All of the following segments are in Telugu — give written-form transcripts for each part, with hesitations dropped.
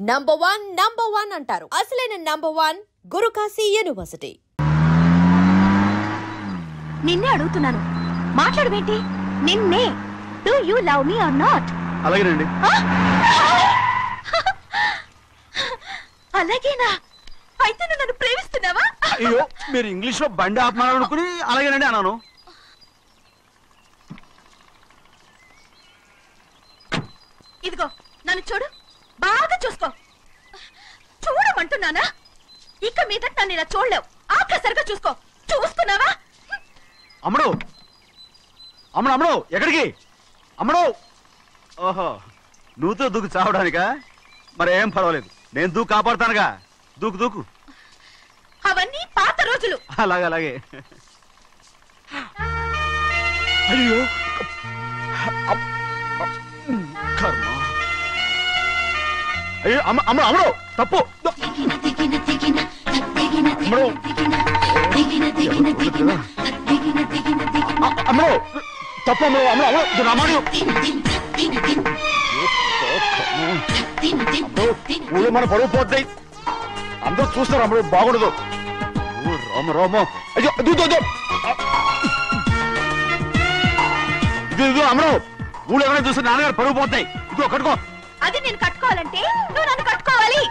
నంబర్ వన్ అంటారు. అసలైన నంబర్ 1 గురుకాశీ యూనివర్సిటీ. నిన్నే అడుగుతున్నాను, మాట్లాడబేంటి? నిన్నే. Do you love me or not? అలాగేనండి. అలాగేనా? అయితే నువ్వు నన్ను ప్రేమిస్తున్నావా? అయ్యో, మీరు ఇంగ్లీష్ లో బండి ఆపమాలనుకుని అలాగేనండి అన్నాను. ఇదిగో నన్ను చూడు, బాగా చూసుకో. చూడమంటున్నానా? ఇక మీద నన్ను ఇలా చూడలేవు. ఆఖసరిగా చూసుకో. చూస్తున్నావా? అమ్మడు అమ్మడు అమ్మడు, ఎక్కడికి అమ్మడు? ఓహో, నువ్వుతో దూకు చావడానికా? మరేం పర్వాలేదు, నేను దూకు కాపాడుతానుగా. దూకు దూకు. అవన్నీ పాత రోజులు. అలాగే అలాగే. అయ్యో కర్మ. అయ్యో అమ్మ అమ్మ అమ్మడు, తప్పు. అమ్మడు అమ్మడు, తప్పు. అమ్మడు అమ్మడు అమ్మడు రామాడు. ఊళ్ళో మన పరువు పోతాయి, అందరూ చూస్తారు. అమ్మడు బాగుండదు. రామ రామ. అయ్యో ఇదిగో అమ్మడు, ఊళ్ళో ఎవరైనా చూస్తే నాన్నగారు పరువు పోతాయి. ఇదిగో కట్టుకో. అది నేను కట్టుకోవాలంటే నువ్వు నన్ను కట్టుకోవాలి.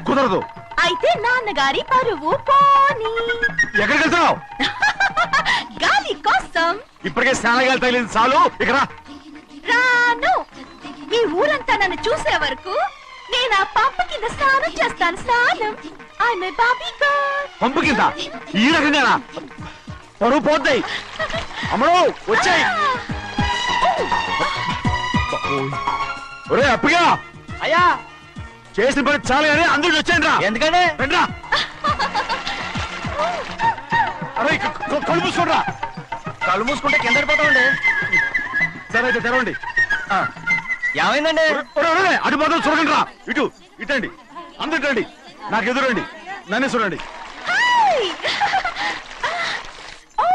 కుదరదు. అయితే నాన్నగారి పరువు పోనీ. ఎక్కడికి వెళ్తున్నావు? గాలి కోసం. ఇప్పటికే స్నానగాలి తగిలింది చాలు, ఇక్కడ రాను. ఈ ఊరంతా నన్ను చూసే వరకు నేను ఆ పంపు కింద స్నానం చేస్తాను. స్నానం. I'm a Barbie girl. పంపు కింద ఈ రకంగానా? పరువు పోతాయి. అమ్మడు వచ్చాయి. ఒరే అప్పగా, అయ్యా చేసిన పని చాలు కానీ అందరికి వచ్చాను రా. ఎందుకంటే రండ్రా. అరే కళ్ళు మూసుకోండి రా. కళ్ళు మూసుకుంటే కింద పడిపోతామండి. సరే అయితే తెరవండి. ఏమైందండి? అటు మాత్రం చూడండి రా. ఇటు ఇటండి, అందరు రండి. నాకు ఎదురండి, నన్నే చూడండి.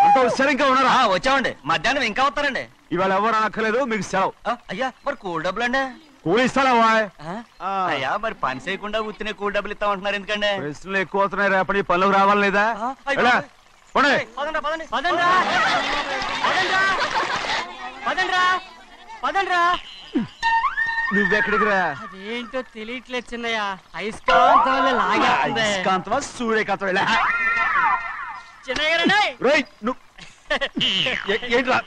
అంతా సరే, ఇంకా ఉన్నారా? వచ్చామండి. మధ్యాహ్నం ఇంకా వస్తారండి. ఇవాళ ఎవరు అనక్కర్లేదు, మీకు సెలవు. అయ్యా మరి కూల్ డబ్బులు అండి? కూలి ఇస్తావా? అయ్యా మరి పని చేయకుండా ఉత్తినే కూల్ డబ్బులు ఇస్తామంటున్నారు ఎందుకండి? ప్రశ్నలు ఎక్కువ అవుతున్నాయి. రేపటి పనులకు రావాలి లేదా? నువ్వెక్కడికి రా? అదేంటో తెలియట్లేదు చిన్నయ్య. అయస్కాంతం అయస్కాంతమా సూర్యకాంతం? చిన్నయ్య ఏంట్రా?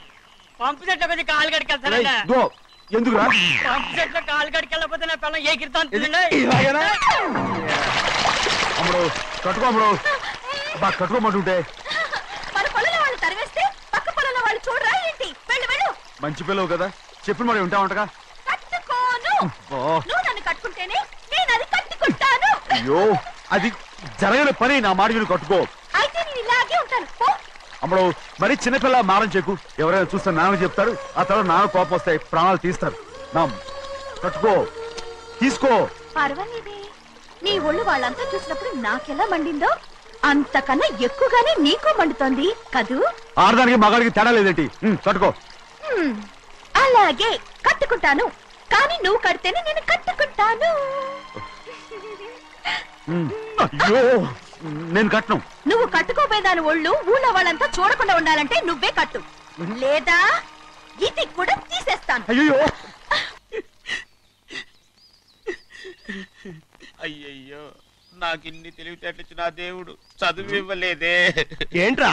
పంపు చెట్ల కొద్ది కాలు కడికెళ్తానండి. ఎందుకురా? పంపు చెట్ల కాలు కడికెళ్ళకపోతే నా పిల్లలు ఎగిరితాను. అమ్మడు కట్టుకో. అమ్మడు బాగా కట్టుకోమంటుంటే మన పొలంలో వాళ్ళు తరివేస్తే పక్క పొలంలో వాళ్ళు చూడరా ఏంటి? వెళ్ళు వెళ్ళు. మంచి పిల్లవు కదా, చెప్పిన మరి ఉంటా ఉంటగా. కట్టుకోను. నువ్వు నన్ను కట్టుకుంటేనే నేను అది కట్టుకుంటాను. అయ్యో, అది జరగని పని. నా మాట విని కట్టుకో. అయితే నేను ఇలాగే ఉంటాను. అమ్మడు మరి చిన్నపిల్ల మారం చెక్కు. ఎవరైనా చూస్తే నాన్న చెప్తారు, ఆ తర్వాత నాన్న కోపం వస్తాయి, ప్రాణాలు తీస్తారు. నా కట్టుకో, తీసుకో. పర్వాలేదే, నీ ఒళ్ళు వాళ్ళంతా చూసినప్పుడు నాకెలా మండిందో అంతకన్నా ఎక్కువగానే నీకు మండుతోంది కదూ. ఆడదానికి మగాడికి తేడా లేదేంటి? కట్టుకో. అలాగే కట్టుకుంటాను. కానీ నువ్వు కడితేనే నేను కట్టుకుంటాను. అయ్యో, నేను కట్టను. నువ్వు కట్టుకోపోయేదాని ఒళ్ళు ఊళ్ళో వాళ్ళంతా చూడకుండా ఉండాలంటే నువ్వే కట్టు, లేదా ఇది కూడా తీసేస్తాను. అయ్యో అయ్యయ్యో, నాకు ఇన్ని తెలివితేటలు ఇచ్చిన దేవుడు చదువు ఇవ్వలేదే. ఏంట్రా?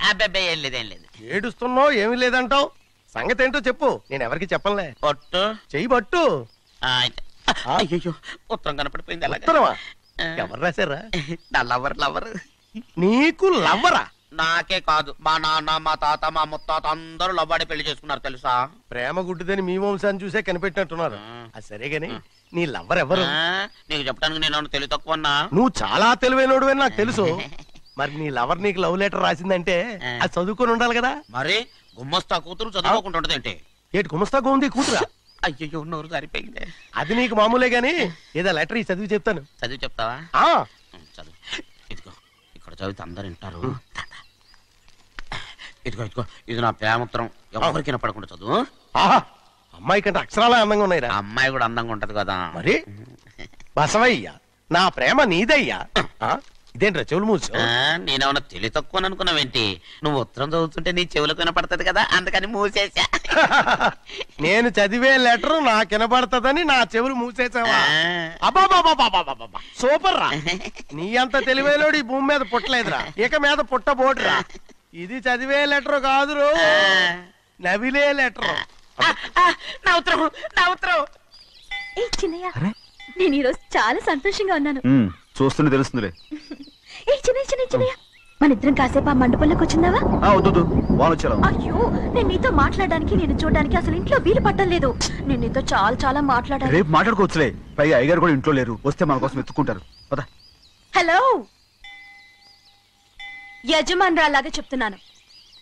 అబ్బాయి ఏం లేదు, ఏం లేదు. ఏడుస్తున్నావు, ఏమీ లేదంటావు. సంగతి ఏంటో చెప్పు, నేను ఎవరికి చెప్పనులే. పట్టు చెయ్యి పట్టు. అయ్యో, ఉత్తరం కనపడిపోయింది. ఉత్తరమా? ఎవరు రాశారా? నా లవర్. నీకు లవ్వరా? నాకే కాదు, మా నాన్న, మా తాత, మా ముత్తాత అందరూ లవ్వాడి పెళ్లి చేసుకున్నారు తెలుసా. ప్రేమ గుడ్డిదని మీ వంశాన్ని చూసే కనిపెట్టినట్టున్నారు. అది సరే గాని నీ లవ్వర్ ఎవరు? నీకు చెప్పడానికి నేను తెలివి తక్కువన్నా? నువ్వు చాలా తెలివైనడు అని నాకు తెలుసు. మరి నీ లవర్ నీకు లవ్ లెటర్ రాసిందంటే అది చదువుకొని ఉండాలి కదా. మరి గుమ్మస్తా కూతురు చదువుకోకుండా ఉంటది ఏంటి? ఏటి గుమస్తా ఉంది కూతురా? అయ్యో, నోరు సరిపోయింది. అది నీకు మామూలే గాని ఏదో లెటర్ ఈ చదివి చెప్తాను. చదివి చెప్తావా? చదువు. ఇదిగో ఇక్కడ చదివితే అందరు వింటారు. ఇదిగో ఇదిగో, ఇది నా ప్రేమోత్తరం. ఎవరికి పడకుండా చదువు. అమ్మాయి కంటే అక్షరాలే అందంగా ఉన్నాయిరా. అమ్మాయి కూడా అందంగా ఉంటది కదా. మరి బసవయ్య నా ప్రేమ నీదయ్యా. ఇదేంట్రా చెవులు మూసు? నేనేమన్నా తెలివి తక్కువ అనుకున్నావేంటి? నువ్వు ఉత్తరం చదువుతుంటే నీ చెవులకు వినపడుతుంది కదా, అందుకని మూసేసా. నేను చదివే లెటర్ నాకు వినపడుతుందని నా చెవులు మూసేసావా? అబ్బాబాబాబాబాబాబా సూపర్ రా. నీ అంత తెలివేలోడు ఈ భూమి మీద పుట్టలేదురా, ఇక మీద పుట్టబోడురా. ఇది చదివే లెటర్ కాదురు, నవిలే లెటర్. నా ఉత్తరం, నా ఉత్తరం. ఏ చిన్నయ్య, నేను ఈరోజు చాలా సంతోషంగా ఉన్నాను. చూస్తుంటే తెలుస్తుందిలే. ఏ చిన్నయ్య, మన ఇద్దరం కాసేపు ఆ మండపంలోకి వచ్చిందావా? వద్దు, వాళ్ళు వచ్చారు. అయ్యో, నేను నీతో మాట్లాడడానికి, నేను చూడడానికి అసలు ఇంట్లో వీలు పట్టలేదు. నేను నీతో చాలా చాలా మాట్లాడాలి. రేపు మాట్లాడుకోవచ్చులే, పైగా అయ్యగారు కూడా ఇంట్లో లేరు, వస్తే మన కోసం ఎత్తుకుంటారు. పద. హలో, యజమానురాలాగా చెప్తున్నాను,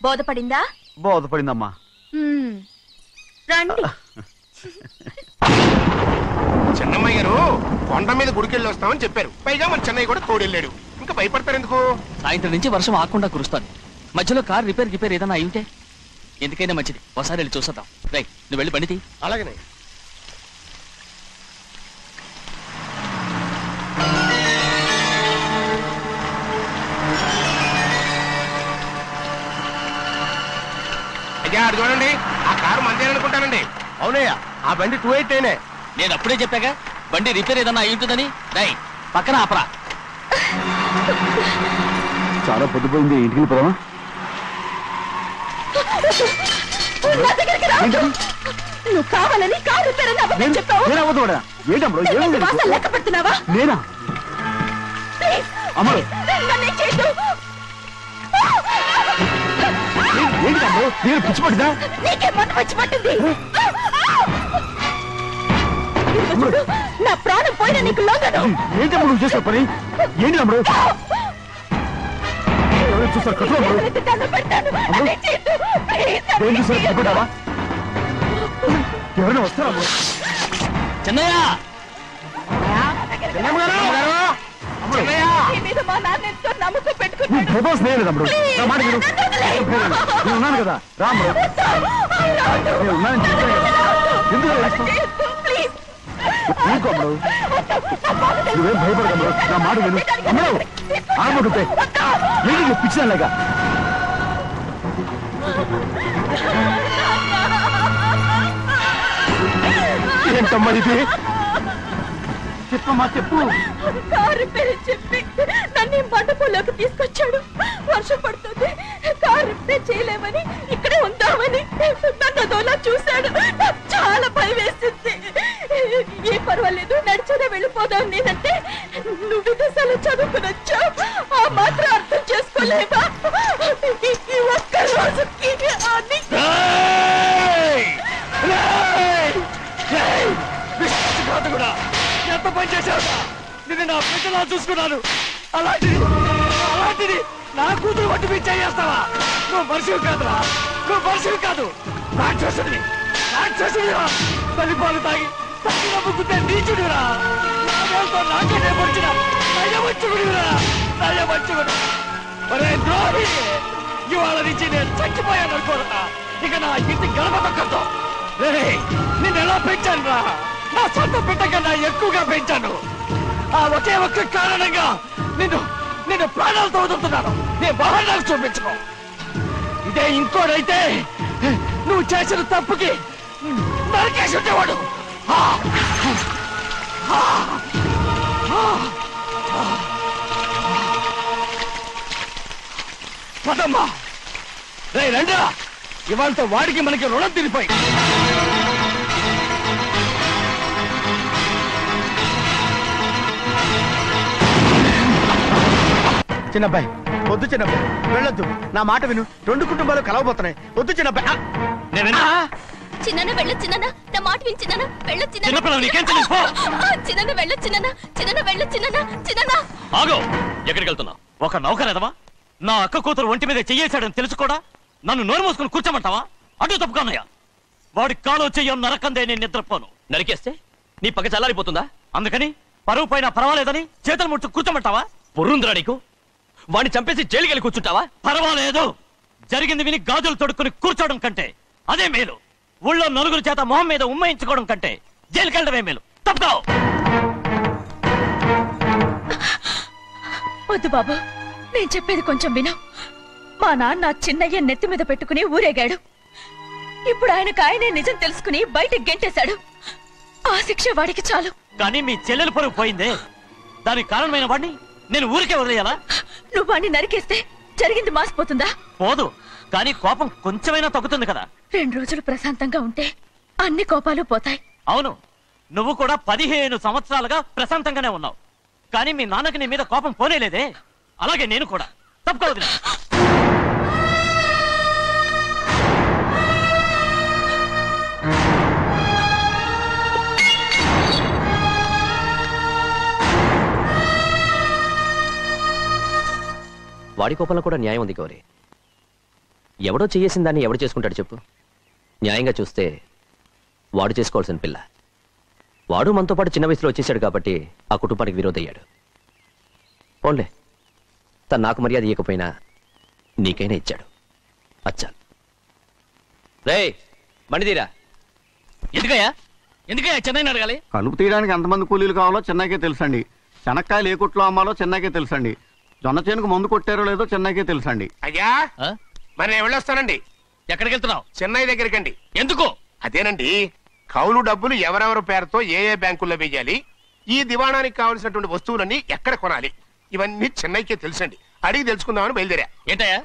బోధపడిందా? బోధపడిందమ్మా. రండి. చెన్నమ్మ గారు కొండ మీద గుడికెళ్ళి వస్తామని చెప్పారు, పైగా మన చెన్నయ్య కూడా తోడెళ్ళాడు. ఇంకా భయపడతారు ఎందుకు? సాయంత్రం నుంచి వర్షం ఆకుండా కురుస్తాను. మధ్యలో కార్ రిపేర్ ఏదైనా అయి ఉంటే ఎందుకైనా మంచిది, ఒకసారి వెళ్ళి చూసేద్దాం. రైట్, నువ్వు వెళ్ళి బండి తీ. అలాగనే. అయ్యా అది చూడండి, ఆ కారు మందేననుకుంటానండి. అవునయ్యా, ఆ బండి 288. నేను అప్పుడే చెప్పాగా బండి రిపేర్ ఏదైనా అయి ఉంటుందని. రై, పక్కన ఆపరా. చాలా పొద్దుపోయింది, ఇంటికి వెళ్ళిపోదామా? నువ్వు కావాలని కారు రిపేర్ అని అబద్ధం చెప్పావు. లెక్క పెడుతున్నావా? నేనా? అమ్మడు ఏంటి తమ్ముడు, నేను పిచ్చి పట్టిదా? నీకే మొన్న వచ్చి పట్టింది. నా ప్రాణం పోయినా నీకు లొంగను. ఏంటి తమ్ముడు నువ్వు చేసే పని? ఏంటి తమ్ముడు? చూస్తారు కట్టుకుంటావా? ఎవరైనా వస్తారా? చెన్నయ్య, తమ్ముడు నా మాట విను. నేను ఉన్నాను కదా, రాముడు నేను ఉన్నానని చెప్పాను కదా, ఎందుకు ఊరుకోమ్ముడు, నువ్వేం భయపడకమ్ముడు, నా మాట విను. అమ్మడు ఆడబడుతే ఏంటి పిచ్చిదానిలాగా? ఏంటమ్మా ఇది? చెప్పమ్మా, చెప్పు. కారు రిపేర్ చెప్పి నన్ను మండపంలోకి తీసుకొచ్చాడు. వర్షం పడుతుంది, కారు రిపేర్ చేయలేమని ఇక్కడే ఉందామని నన్ను అదోలా చూశాడు. నాకు చాలా భయం వేసింది. ఏ పర్వాలేదు, నడిచేదే వెళ్ళిపోదాం నేనంటే, నువ్వు విదేశాలు చదువుకుని వచ్చావు, ఆ మాత్రం అర్థం చేసుకోలేవా? ఈ ఒక్క రోజుకి ఎంత పని చేశావురా? నిన్ను నా బిడ్డలా చూసుకున్నాను, అలాంటిది నా కూతురు పట్టి మీరు చేస్తావా? నువ్వు మనిషివి కాదురా, నువ్వు మనిషివి కాదు, రాక్షసుడివి. తల్లిపాలు తాగి తల్లి నమ్ముకుంటే నీచుడిరా, నాకే వచ్చిన నయమంచుకుడిరా. ఒరే ద్రోహి, ఇవాళ నుంచి నేను చచ్చిపోయాను అనుకోరా, ఇక నా ఇంటి గడప తొక్కతో. నిన్ను ఎలా పెంచాను రా? నా సొంత బిడ్డ కన్నా ఎక్కువగా పెంచాను. ఆ ఒకే ఒక్క కారణంగా నిన్ను ప్రాణాలతో వదులుతున్నాను. నేను బహారాలు చూపించుకో. ఇదే ఇంకోడైతే నువ్వు చేసిన తప్పుకి నరికేసి ఉండేవాడు. పదమ్మా, రే రండా, ఇవాళతో వాడికి మనకి రుణం తిరిగిపోయి. చిన్నబ్బాయి వద్దు, చిన్నబ్బాయి వెళ్ళొద్దు, నా మాట విను. 2 కుటుంబాలు కలవబోతున్నాయి, వద్దు చిన్నబ్బాయి. చిన్న వెళ్ళ చిన్న, నా మాట విని చిన్న వెళ్ళ చిన్న, చిన్న వెళ్ళ చిన్న వెళ్ళ చిన్న. ఆగో, ఎక్కడికి వెళ్తున్నావు? ఒక నౌకరేదవా నా అక్క కూతురు ఒంటి మీద చెయ్యేశాడని తెలుసు కూడా నన్ను నోరు మూసుకుని కూర్చోమంటావా? అటు తప్పుకున్నాయా? వాడి కాలో చెయ్యం నరకందే నేను నిద్రపోను. నరికేస్తే నీ పక్క చల్లారిపోతుందా? అందుకని పరువు పైన పర్వాలేదని చేతులు ముట్టు కూర్చోమంటావా? పొర్రుందిరా నీకు? వాడిని చంపేసి జైలుకెళ్ళి కూర్చుంటావా? పర్వాలేదు, జరిగింది విని గాజులు తొడుక్కుని కూర్చోవడం కంటే అదే మేలు. ఊళ్ళో నలుగురు చేత మొహం మీద ఉమ్మయించుకోవడం కంటే జైలుకెళ్ళడమే మేలు. తప్పుకో. వద్దు బాబు, నేను చెప్పేది కొంచెం విను. మా నాన్న చిన్నయ్య నెత్తి మీద పెట్టుకుని ఊరేగాడు. ఇప్పుడు ఆయనకు నిజం తెలుసుకుని బయటకు గెంటేశాడు. ఆ శిక్ష వాడికి చాలు. కానీ మీ చెల్లెలు పరుగు పోయిందే, దానికి కారణమైన వాడిని నేను ఊరికే వదిలేయాలా? నువ్వు వాడిని నరికేస్తే జరిగింది మాసిపోతుందా? పోదు, కానీ కోపం కొంచెమైనా తగ్గుతుంది కదా. 2 రోజులు ప్రశాంతంగా ఉంటే అన్ని కోపాలు పోతాయి. అవును, నువ్వు కూడా 15 సంవత్సరాలుగా ప్రశాంతంగానే ఉన్నావు. కానీ మీ నాన్నకి నీ మీద కోపం పోనేలేదే. అలాగే నేను కూడా. తప్పుకోవద్దు. వాడి కోపంలో కూడా న్యాయం ఉంది గౌరీ. ఎవడో చేసిన దాన్ని ఎవడు చేసుకుంటాడు చెప్పు? న్యాయంగా చూస్తే వాడు చేసుకోవాల్సిన పిల్ల. వాడు మనతో పాటు చిన్న వయసులో వచ్చేసాడు కాబట్టి ఆ కుటుంబానికి విరోధయ్యాడు. పోన్లే, తను నాకు మర్యాద ఇవ్వకపోయినా నీకైనా ఇచ్చాడు. అచ్చా రే మణిదీరా. ఎందుకయ్యా చెన్నైని అడగాలి? కలుపు తీయడానికి ఎంతమంది కూలీలు కావాలో చెన్నైకే తెలుసండి. శనక్కాయలు ఏ కొట్లో అమ్మాలో చెన్నైకే తెలుసండి. జొన్న చేనుకు మందు కొట్టారో లేదో చెన్నైకే తెలుసండి. అయ్యా మరి నేను వెళ్ళొస్తానండి. ఎక్కడికి వెళ్తున్నావు? చెన్నై దగ్గరికండి. ఎందుకు? అదేనండి, కౌలు డబ్బులు ఎవరెవరి పేరుతో ఏ ఏ బ్యాంకుల్లో వేయాలి, ఈ దివాణానికి కావలసినటువంటి వస్తువులన్నీ ఎక్కడ కొనాలి, ఇవన్నీ చెన్నైకే తెలుసండి. అడిగి తెలుసుకుందామని బయలుదేరా. ఏంటయ్యా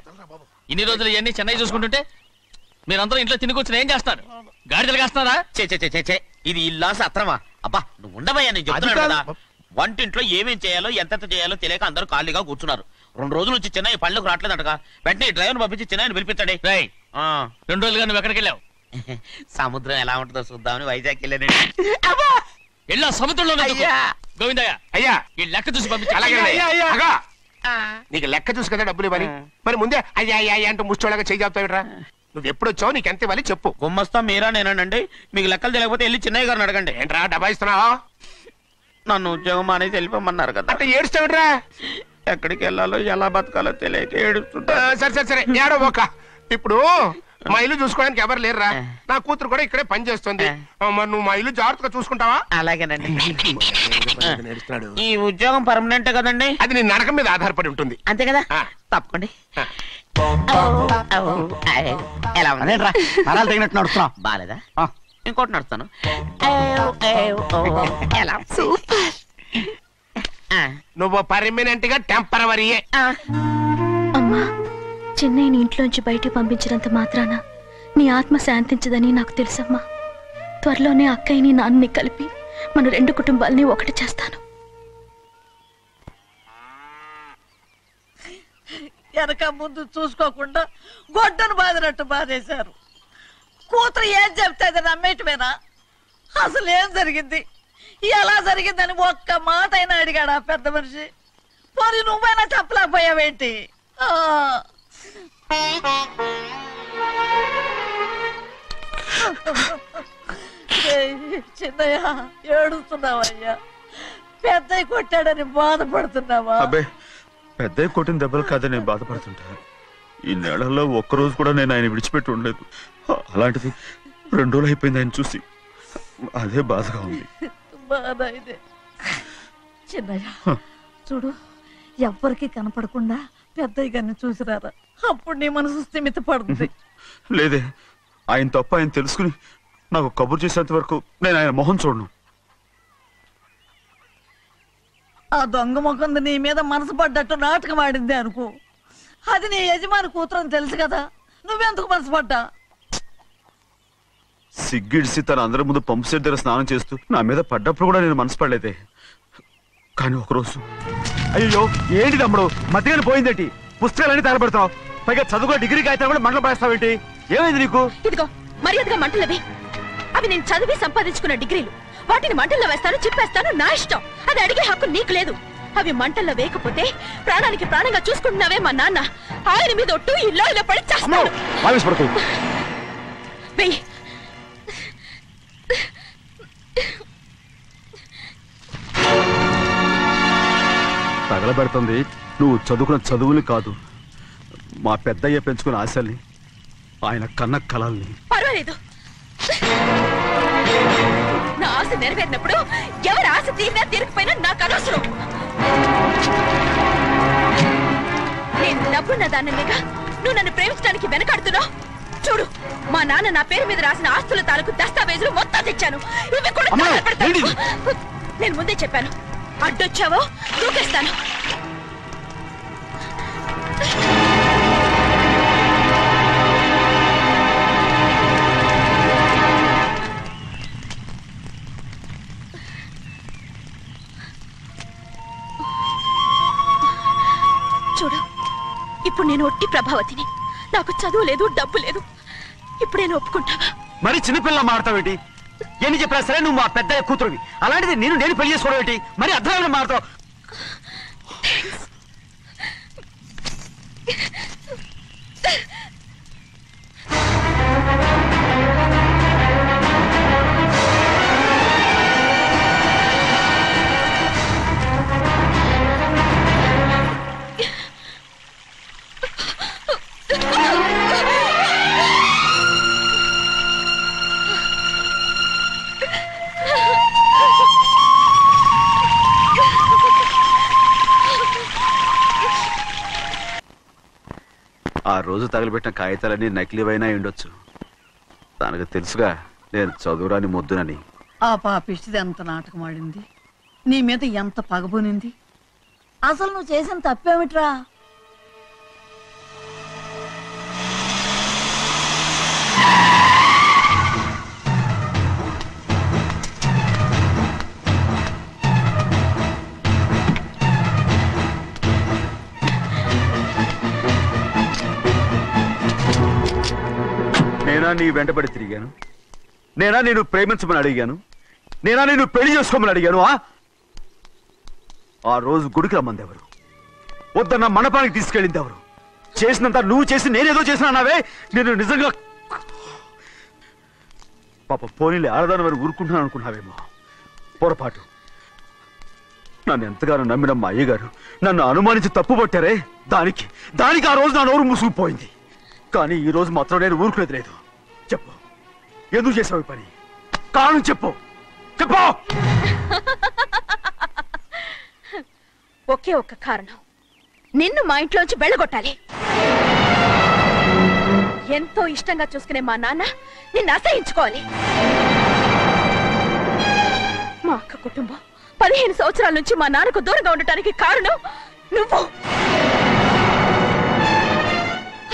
ఇన్ని రోజులు ఇవన్నీ చెన్నై చూసుకుంటుంటే మీరందరూ ఇంట్లో తినుకొచ్చిన ఏం చేస్తారు? గాడిదలు కాస్తున్నారా? చే ఇది ఇల్లా సత్రమా? అబ్బా నువ్వు ఉండబోయా, నేను చెప్తున్నాను కదా. వంటింట్లో ఏమేం చేయాలో ఎంతెంత చేయాలో తెలియక అందరూ ఖాళీగా కూర్చున్నారు. 2 రోజుల నుంచి చెన్నై పళ్ళకు రావట్లేదంటగా. వెంటనే డ్రైవర్ పంపించి చెన్నైని పిలిపించండి. 2 రోజులుగా నువ్వు ఎక్కడికి వెళ్ళావు? సముద్రం ఎలా ఉంటుందో చూద్దామని వైజాగ్ వెళ్ళానండి. వెళ్ళా సముద్రంలో గోవిందయ్య అయ్యా ఈ లెక్క చూసి పంపించి. నీకు లెక్క చూసి కదా డబ్బులు ఇవ్వాలి. మరి ముందే అయ్యా అయ్యా అంటూ ముష్టోళ్ళగా చేయి చెప్తావిట్రా. నువ్వు ఎప్పుడు వచ్చావు, నీకు ఎంత ఇవ్వాలి చెప్పు. గుమ్మస్తా మీరా నేనండి. మీకు లెక్కలు తెలియకపోతే వెళ్ళి చెన్నై గారిని అడగండి. ఏంట్రా డబ్బా ఇస్తున్నావా? నన్ను ఉద్యోగం అనేది వెళ్ళిపోమన్నారు కదా. అంటే ఏడుస్తావిట్రా? ఎక్కడికి వెళ్ళాలో ఎలా బతకాలో తెలియక ఏడుస్తుంటా. సరే ఏడో ఒక. ఇప్పుడు మా ఇల్లు చూసుకోవడానికి ఎవరు లేరురా. నా కూతురు కూడా ఇక్కడే పని చేస్తుంది. మరి నువ్వు మా ఇల్లు జాగ్రత్తగా చూసుకుంటావా? అలాగేనండి. ఈ ఉద్యోగం పర్మనెంట్ కదండి? అది నీ నరకం మీద ఆధారపడి ఉంటుంది. అంతే కదా, తప్పకండి. ఎలా ఉంది? నరాలు తగినట్టు నడుస్తున్నా. బాలేదా? ఇంకోటి నడుస్తాను. ఎలా? నువ్వు పర్మనెంట్ గా టెంపరవరీయే. అమ్మా, చెన్నైని ఇంట్లోంచి బయటికి పంపించినంత మాత్రాన నీ ఆత్మ శాంతించదని నాకు తెలుసమ్మా. త్వరలోనే అక్కయ్యని నాన్నని కలిపి మన 2 కుటుంబాలని ఒకటి చేస్తాను. వెనక ముందు చూసుకోకుండా గొడ్డను బాదినట్టు బాధేశారు. కూతురు ఏం చెప్తే అది నమ్మేటమేనా? అసలు ఏం జరిగింది, ఎలా జరిగిందని ఒక్క మాట అయినా అడిగాడు ఆ పెద్ద మనిషి. పోనీ నువ్వైనా చెప్పలేకపోయావేంటి? చిన్నయ్య ఏడుస్తున్నావయ్యా? పెద్దయ్య కొట్టాడని బాధపడుతున్నావా? అబ్బే, పెద్దయ్య కొట్టిన దెబ్బలు కాదని నేను బాధపడుతుంటా. ఈ నెలల్లో ఒక్కరోజు కూడా నేను ఆయన విడిచిపెట్టి ఉండలేదు. అలాంటిది 2 రోజులు అయిపోయింది ఆయన చూసి. అదే బాధగా ఉంది. బాధ ఇదే. చిన్నయ్య చూడు, ఎవ్వరికి కనపడకుండా పెద్దయ్య గారిని చూసిరారా, అప్పుడు నీ మనసు స్థిమిత పడుతుంది. లేదే, ఆయన తప్ప ఆయన తెలుసుకుని నాకు కబురు చేసేంత వరకు నేను ఆయన మొహం చూడను. ఆ దొంగ ముఖంది నీ మీద మనసు పడ్డట్టు నాటకం ఆడింది అనుకో. అది నీ యజమాని కూతురు అని తెలుసు కదా, నువ్వెందుకు మనసు పడ్డా? సిగ్గిడిసి తన అందరి ముందు పంపు సెట్ దగ్గర స్నానం చేస్తూ నా మీద పడ్డప్పుడు కూడా నేను మనసు పడలేదే. కానీ ఒకరోజు, అయ్యో ఏంటి తమ్ముడు మధ్యలో పోయిందేంటి? పుస్తకాలన్నీ తగలబెడతావు, పైగా చదువుకో డిగ్రీ కాగితాలు కూడా మంటలు పడేస్తావేంటి? ఏమైంది నీకు? ఇదిగో మర్యాదగా మంటలవి. అవి నేను చదివి సంపాదించుకున్న డిగ్రీలు. వాటిని మంటల్లో వేస్తాను, చిప్పేస్తాను, నా ఇష్టం. అది అడిగే హక్కు నీకు లేదు. అవి మంటల్లో వేయకపోతే ప్రాణానికి ప్రాణంగా చూసుకుంటున్నావే మా నాన్న, ఆయన మీద ఒట్టు ఇలా ఇలా పడి చేస్తాను. వెయ్యి. తగలబెడుతుంది నువ్వు చదువుకున్న చదువుని కాదు, మా పెద్దయ్య పెంచుకున్న ఆశల్ని, ఆయన కన్న కలల్ని. పర్వాలేదు, నా ఆశ నెరవేరినప్పుడు ఎవరి ఆశ తీరినా తీరకపోయినా నాకు అనవసరం. డబ్బున్న దానిగా నువ్వు నన్ను ప్రేమించడానికి వెనకాడుతున్నావు. చూడు, మా నాన్న నా పేరు మీద రాసిన ఆస్తుల తాలూకు దస్తావేజులు మొత్తం తెచ్చాను. ఇవి కూడా తగలబెడతాను. నేను ముందే చెప్పాను, అడ్డొచ్చావో దూకేస్తాను. చూడు, ఇప్పుడు నేను ఒట్టి ప్రభావతిని. నాకు చదువు లేదు, డబ్బు లేదు. ఇప్పుడు నేను ఒప్పుకుంటావా? మరి చిన్నపిల్ల మాడతావేటి? ఎన్ని చెప్పినా సరే నువ్వు మా పెద్ద కూతురువి. అలాంటిది నేను పెళ్లి చేసుకోవడం ఏంటి? మరి అర్థమైన మాడతావు. ఆ రోజు తగలబెట్టిన కాగితాలన్నీ నకిలీవైనా ఉండొచ్చు. తనకు తెలుసుగా నేను చదువురాని మొద్దునని. ఆ పాపిష్టిది ఎంత నాటకం ఆడింది, నీ మీద ఎంత పగబోనింది. అసలు నువ్వు చేసిన తప్పేమిట్రా? నేనా నీ వెంటబడి తిరిగాను? నేనా నేను ప్రేమించమని అడిగాను? నేనా నేను పెళ్లి చేసుకోమని అడిగాను? ఆ రోజు గుడికి రమ్మంది ఎవరు? వద్దన్న మండపానికి తీసుకెళ్ళింది ఎవరు? చేసినంత నువ్వు చేసి నేనేదో చేసినావే. నేను నిజంగా పాప పోనీలే ఆడదాని వారు ఊరుకుంటున్నాను అనుకున్నావేమో. పొరపాటు. నన్ను ఎంతగానో నమ్మిన మా అయ్యగారు నన్ను అనుమానించి తప్పు పట్టారే, దానికి ఆ రోజు నా నోరు మూసుకుపోయింది. కానీ ఈ రోజు మాత్రం నేను ఊరుకునేది లేదు. చెప్పు, ఎందుకు చేసావు ఈ పని? కారణం చెప్పు. ఒకే ఒక్క కారణం, నిన్ను మా ఇంట్లోంచి వెళ్ళగొట్టాలి. ఎంతో ఇష్టంగా చూసుకునే మా నాన్న నిన్ను అసహించుకోవాలి. మా అక్క కుటుంబం 15 సంవత్సరాల నుంచి మా నాన్నకు దూరంగా ఉండటానికి కారణం నువ్వు.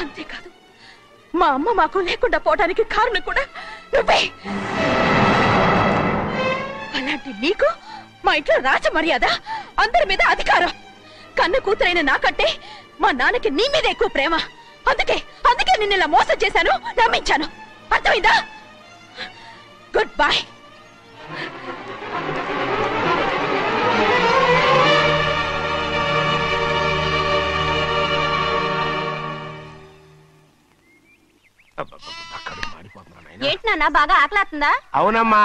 అంతేకాదు, మా అమ్మ మాకు లేకుండా పోవడానికి కారణం కూడా నువ్వే. అలాంటి నీకు మా ఇంట్లో రాజ మర్యాద, అందరి మీద అధికారం. కన్న కూతురైన నాకంటే మా నాన్నకి నీ మీద ఎక్కువ ప్రేమ. అందుకే నిన్ను ఇలా మోసం చేశాను, నమ్మించాను. అర్థమైందా? Good bye. ఏంటి నాన్న, బాగా ఆకలేస్తుందా? అవునమ్మా,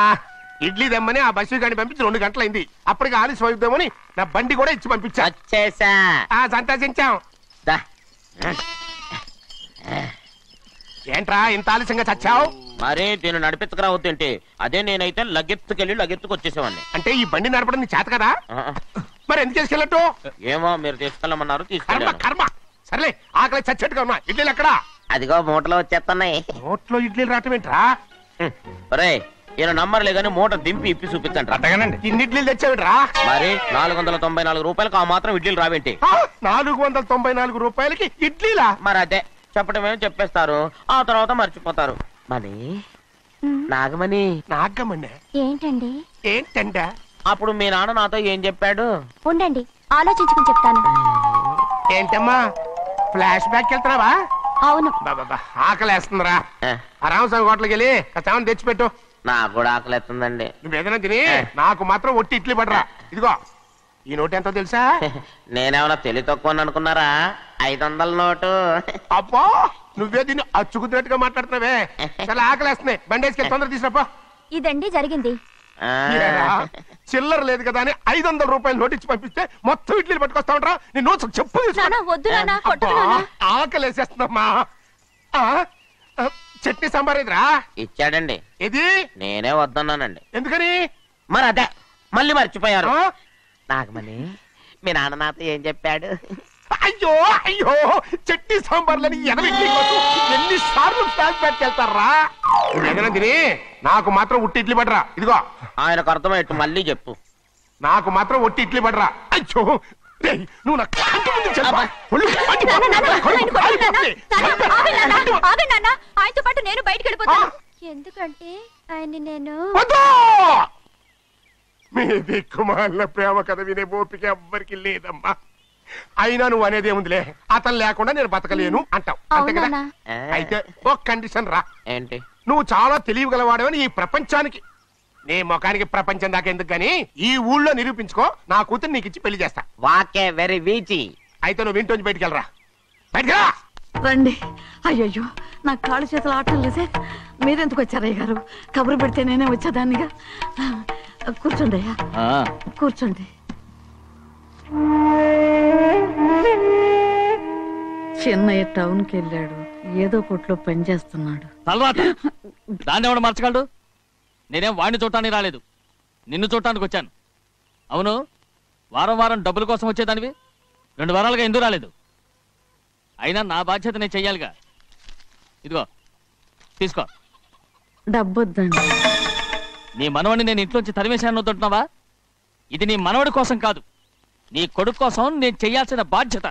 ఇడ్లీ దమ్మని ఆ బస్సు గాని పంపించి 2 గంటలైంది. అప్పటికి ఆలస్యం అవుతామని నా బండి కూడా ఇచ్చి పంపించా. సంతోషించాం. ఏంట్రా ఇంత ఆలస్యంగా చచ్చావు? మరే దీన్ని నడిపెత్తుకురా వద్దేంటి? అదే నేనైతే లగెత్తుకు వచ్చేసేవాడిని. అంటే ఈ బండి నడపడం నీ చేత కదా? మరి ఎందుకు తీసుకెళ్ళట్టు? ఏమో మీరు తీసుకెళ్ళమన్నారు, కర్మ తీసుకెళ్ళాను. కర్మ. సర్లే, ఆకలి చచ్చేట్టుగా ఉన్నా. ఇడ్లీలు ఎక్కడా? అదిగో మూటలో వచ్చేస్తున్నాయి. నోట్లో ఇడ్లీలు రావటం ఏంట్రా? ఒరే, ఈయన నంబర్లే గానీ మూట దింపి ఇప్పి చూపించండి. అట్టగానండి. ఇన్ని ఇడ్లీలు తెచ్చావిడ్రా? మరి 494 రూపాయలకు ఆ మాత్రం ఇడ్లీలు రావేంటి? 494 రూపాయలకి ఇడ్లీలా? మరి అదే చెప్పడమేమో చెప్పేస్తారు, ఆ తర్వాత మర్చిపోతారు. మనీ నాగమణి ఏంటండి? ఏంటంట? అప్పుడు మీ నాన్న నాతో ఏం చెప్పాడు? ఉండండి, ఆలోచించుకుని చెప్తాను. ఏంటమ్మా, ఫ్లాష్ బ్యాక్ వెళ్తున్నావా? అవును. బాబా ఆకలేస్తుందిరా. ఆ రామస్వామి హోటల్కి వెళ్ళి కాస్త తెచ్చిపెట్టు. నాకు కూడా ఆకలేస్తుందండి. నువ్వేదైనా తిని నాకు మాత్రం ఒట్టి ఇడ్లీ పడరా. ఇదిగో, ఈ నోటు ఎంతో తెలుసా? నేనేమన్నా తెలివి తక్కువ అనుకున్నారా? 500 నోటు. అబ్బా, నువ్వే దీన్ని అచ్చుకుతున్నట్టుగా మాట్లాడుతున్నావే. చాలా ఆకలేస్తున్నాయి, బండి వేసుకెళ్ళి తొందర తీసినప్పా. ఇదండి జరిగింది. చిల్లర లేదు కదా అని 500 రూపాయలు నోటు ఇచ్చి పంపిస్తే మొత్తం ఇడ్లీలు పట్టుకొస్తా ఉంటా. నీ నోట్స్ చెప్పు. ఆకలేసేస్తుందమ్మా. చట్నీ సాంబార్ ఇదిరా? ఇచ్చాడండి. ఇది నేనే వద్దన్నానండి. ఎందుకని? మరి అదే మళ్ళీ మర్చిపోయారు. నాగమణి, మీ నాన్న నాతో ఏం చెప్పాడు? అయ్యో అయ్యో చట్నీ సాంబార్లని ఎనబెట్టి ఎన్నిసార్లు ఫ్లాష్ బ్యాక్ వెళ్తారా ఎగనందిని నాకు మాత్రం ఉట్టి ఇడ్లీ పడరా ఇదిగో ఆయనకు అర్థమయ్యట్టు మళ్ళీ చెప్పు నాకు మాత్రం ఒట్టి ఇడ్లీ పడరా అయ్యో నువ్వు నా కంటి ముందు చెప్పా. ఒళ్ళు మండిపోతుంది. ఆయనతో పాటు నేను బయటికి వెళ్ళిపోతాను. ఎందుకంటే ఆయన నేను వద్దు! మీ దిక్కుమాలిన ప్రేమ కథ వినే ఓపిక ఎవ్వరికి లేదమ్మా. అయినా నువ్వు అనేదేముందిలే, అతను లేకుండా నేను బతకలేను అంటావు అంతే కదా. అయితే ఒక కండిషన్ రా. ఏంటి? నువ్వు చాలా తెలియగలవాడవని ఈ ప్రపంచానికి, నీ ముఖానికి ప్రపంచం దాకా ఎందుకు గాని ఈ ఊళ్ళో నిరూపించుకో. నా కూతురు నీకు ఇచ్చి పెళ్లి చేస్తా. వాకే వెరీ వీచి. అయితే నువ్వు ఇంటి బయటికి వెళ్ళరా. బయటకెళ్ళరా. రండి. అయ్యయ్యో నాకు కాళ్ళు చేతులు ఆటలు లేసే. మీరెందుకు వచ్చారయ్య గారు? కబురు పెడితే నేనే వచ్చేదాన్నిగా. కూర్చోండి అయ్యా, కూర్చోండి. చిన్నయ్య టౌన్కి వెళ్ళాడు, ఏదో కొట్లో పని చేస్తున్నాడు. తర్వాత దాన్ని ఎవడు మార్చగలడు? నేనేం వాడిని చూడటానికి రాలేదు, నిన్ను చూడటానికి వచ్చాను. అవును, వారం వారం డబ్బుల కోసం వచ్చేదానివి 2 వారాలుగా ఎందుకు రాలేదు? అయినా నా బాధ్యత నేను చెయ్యాలిగా. ఇదిగో తీసుకో. డబ్బొద్దండి. నీ మనవడిని నేను ఇంట్లోంచి తరిమేశాను వద్దంటున్నావా? ఇది నీ మనవడి కోసం కాదు, నీ కొడుకు కోసం నేను చెయ్యాల్సిన బాధ్యత.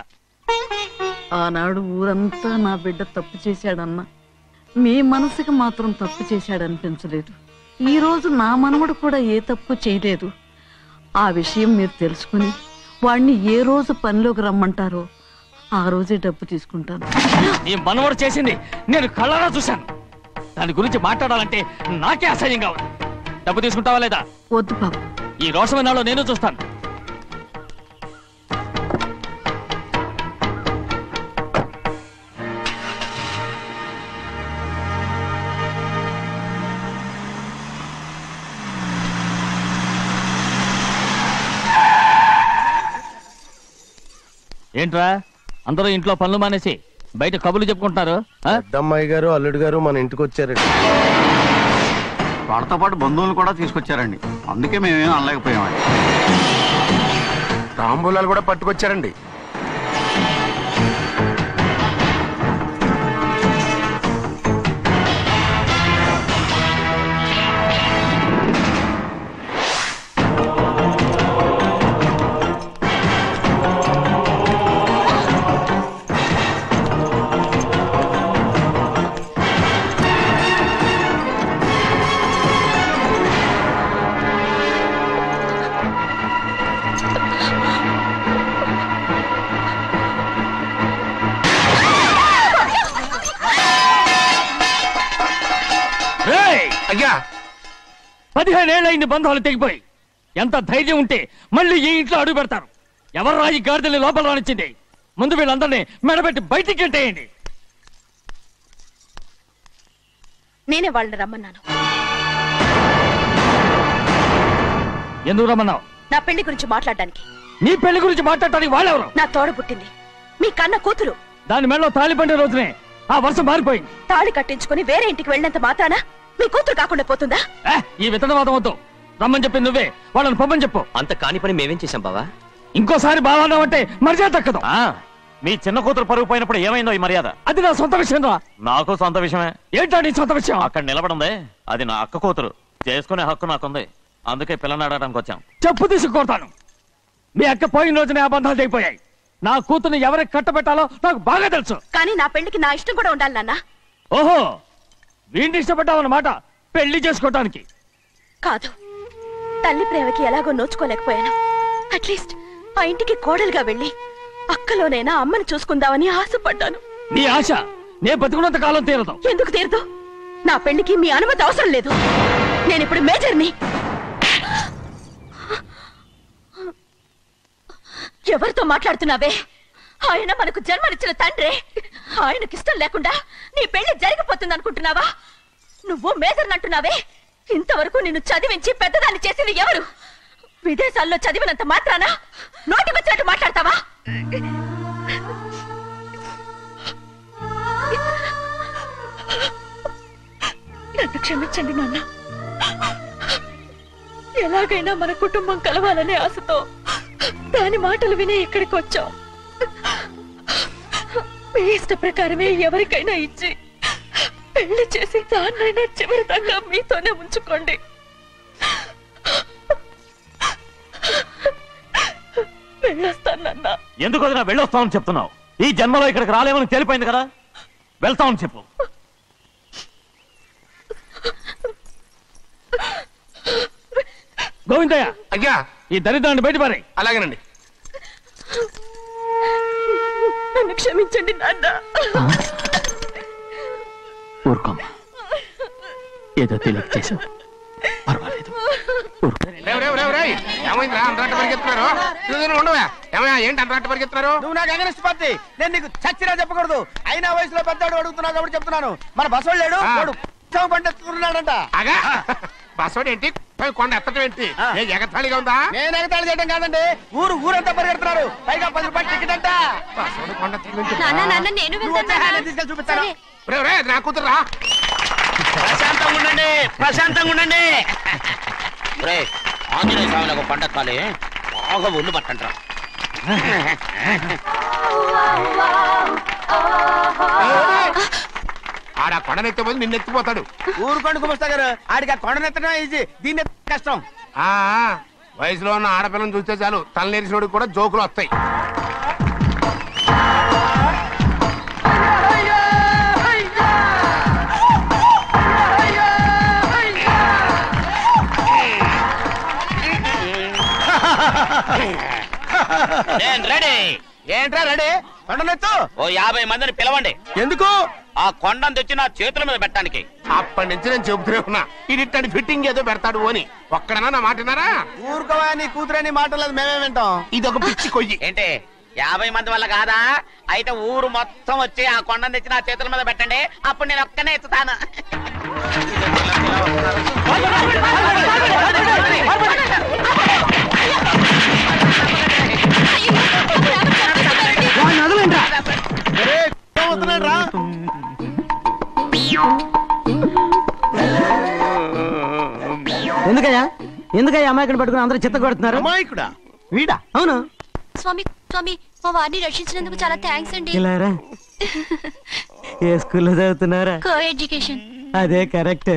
ఆనాడు ఊరంతా నా బిడ్డ తప్పు చేశాడన్నా, మీ మనసుకి మాత్రం తప్పు చేశాడనిపించలేదు. ఈ రోజు నా మనవడు కూడా ఏ తప్పు చేయలేదు. ఆ విషయం మీరు తెలుసుకుని వాడిని ఏ రోజు పనిలోకి రమ్మంటారో ఆ రోజే డబ్బు తీసుకుంటాను. నీ మనవడు చేసింది నేను కళ్ళారా చూశాను. దాని గురించి మాట్లాడాలంటే నాకే అసహ్యంగా ఉంది. డబ్బు తీసుకుంటావా లేదా? వద్దు బాబు. ఈ రోషమైన నాలో నేను చూస్తాను. ఏంట్రా అందరూ ఇంట్లో పనులు మానేసి బయట కబుర్లు చెప్పుకుంటున్నారు? పెద్దమ్మాయి గారు అల్లుడు గారు మన ఇంటికి వచ్చారండి. వాళ్ళతో పాటు బంధువులు కూడా తీసుకొచ్చారండి, అందుకే మేమేం అనలేకపోయామండి. తాంబూలాలు కూడా పట్టుకొచ్చారండి. అయ్యా 15 ఏళ్ళైంది బంధాలు తెగిపోయి. ఎంత ధైర్యం ఉంటే మళ్ళీ ఈ ఇంట్లో అడుగు పెడతారు? ఎవరు రాయి గాడిదల్ని లోపల రానిచ్చింది? ముందు వీళ్ళందరినీ మెడబెట్టి బయటికి గెట్టేయండి. నేనే వాళ్ళని రమ్మన్నాను. ఎందుకు రమ్మన్నావు? నా పెళ్లి గురించి మాట్లాడడానికి. నీ పెళ్లి గురించి మాట్లాడటానికి వాళ్ళెవరు? నా తోడ పుట్టింది, మీ కన్న కూతురు. దాని మెడలో తాళి పండే రోజునే ఆ వర్షం మారిపోయింది. తాళి కట్టించుకుని వేరే ఇంటికి వెళ్ళినంత మాత్రాన మీ కూతురు కాకుండా పోతుందా? ఈ విత్తనవాదం వద్దు. రమ్మని చెప్పింది నువ్వే, వాళ్ళని పంపని చెప్పు. అంత కాని పని మేమేం చేశాం బావా? ఇంకోసారి బాగా అంటే మర్యాద తక్కదు. మీ చిన్న కూతురు పరుగు పోయినప్పుడు ఏమైందో ఈ మర్యాద? అది నా సొంత విషయం రా. నాకు సొంత విషయమే. ఏంటో నీ సొంత విషయం? అక్కడ నిలబడిందే అది నా అక్క కూతురు, చేసుకునే హక్కు నాకుంది. అందుకే పిల్లని అడగడానికి వచ్చాం. చెప్పు తీసుకొడతాను. మీ అక్క పోయిన రోజునే ఆ బంధాలు తెగిపోయాయి. నా కూతుర్ని ఎవరికి కట్టబెట్టాలో నాకు బాగా తెలుసు. కానీ నా పెళ్లికి నా ఇష్టం కూడా ఉండాలి నాన్న. ఓహో, వీడిని ఇష్టపడ్డావన్నమాట పెళ్లి చేసుకోవటానికి? కాదు, తల్లి ప్రేమకి ఎలాగో నోచుకోలేకపోయాను. అట్లీస్ట్ ఆ ఇంటికి కోడలుగా వెళ్ళి అక్కలోనైనా అమ్మని చూసుకుందామని ఆశపడ్డాను. నీ ఆశ నే బతుకున్నంత కాలం తీరదు. ఎందుకు తీరదు? నా పెళ్లికి మీ అనుమతి అవసరం లేదు. నేనిప్పుడు మేజర్ని. ఎవరితో మాట్లాడుతున్నావే? ఆయన మనకు జన్మనిచ్చిన తండ్రే. ఆయనకిష్టం లేకుండా నీ పెళ్లి జరిగిపోతుంది అనుకుంటున్నావా? నువ్వు మేజర్ అంటున్నావే, ఇంతవరకు నిన్ను చదివించి పెద్దదాన్ని చేసింది ఎవరు? విదేశాల్లో చదివినంత మాత్రాన నోటికొచ్చినట్టు మాట్లాడతావా? నన్ను క్షమించండి నాన్న. ఎలాగైనా మన కుటుంబం కలవాలనే ఆశతో దాని మాటలు వినే ఇక్కడికి వచ్చాం. మీ ఇష్ట ప్రకారమే ఎవరికైనా ఇచ్చి పెళ్లి చేసి దాన్నైనా చివరి దాకా మీతోనే ఉంచుకోండి. వెళ్ళొస్తానన్నా. ఎందుకు వదినా వెళ్ళొస్తామని చెప్తున్నావు? ఈ జన్మలో ఇక్కడికి రాలేమని తెలిపోయింది కదా, వెళ్తామని చెప్పు. గోవిందయ్య, అయ్యా ఈ దరిద్రాన్ని బయటపడి. అలాగేనండి. నన్ను క్షమించండి నాన్న. ఊరుకోమ్మా, ఏదో తెలియక చేసావు, పర్వాలేదు. ఏమైందిరా అంతరాట పరిగెత్తున్నారు? ఉండవా ఏమయ్యా, ఏంటి అంతరాట పరిగెత్తున్నారు? నువ్వు నాకు అగనిస్ట్ పార్టీ, నేను నీకు చచ్చినా చెప్పకూడదు. అయినా వయసులో పెద్దవాడు అడుగుతున్నావు కాబట్టి చెప్తున్నాను. మన బసవాడు లేడు, వాడు పండుతున్నాడంట. అగా బసవాడు ఏంటి, కొండ ఎత్తడం ఏంటి? ఎగతాళిగా ఉందా? నేను ఎగతాళి చేయడం కాదండి, ఊరంతా పరిగెడుతున్నారు. పైగా 10 రూపాయలు టికెట్ అంట. బసవాడు కొండ తీసుకెళ్ళి చూపిస్తాను. నా కూతురురా. ప్రశాంతంగా ఉండండి, ప్రశాంతంగా ఉండండి. ఆంజనేయ స్వామిలకు పండగ కాలే, బాగా ఒళ్ళు పట్టంటారా. ఆడ కొండనెత్తే పోయి నిన్నెత్తిపోతాడు. ఊరుకోండి కుమస్తా గారు, ఆడికి ఆ కొండనెత్తడం ఈజీ, దీన్ని కష్టం. వయసులో ఉన్న ఆడపిల్లని చూస్తే చాలు తలనేరిసినోడికి కూడా జోకులు వస్తాయి. ఏంట్రా రెడీ? కొండనెత్తు. ఓ 50 మందిని పిలవండి. ఎందుకు? ఆ కొండను తెచ్చి నా చేతుల మీద పెట్టడానికి. అప్పటి నుంచి నేను చెబుతూనే ఉన్నా, ఇది ఫిట్టింగ్ ఏదో పెడతాడు అని. ఒక్కడనా నా మాట విన్నారా? ఊరుకోవా, నీ కూతురని మాటలేదు, మేమే వింటాం. ఇది ఒక పిచ్చి కొయ్యి. ఏంటి 50 మంది వల్ల కాదా? అయితే ఊరు మొత్తం వచ్చి ఆ కొండను తెచ్చి నా చేతుల మీద పెట్టండి, అప్పుడు నేను ఒక్కనే ఎత్తుతాను. ఎందుకయ్యా అమాయకుని పట్టుకుని అందరూ చిత్త కొడుతున్నారు? అమాయకుడా? వీడా? అవును. స్వామి స్వామి, మా వారిని రక్షించినందుకు చాలా థ్యాంక్స్ అండి. ఇలారా, ఏ స్కూల్లో చదువుతున్నారా? Co education. అదే కరెక్ట్.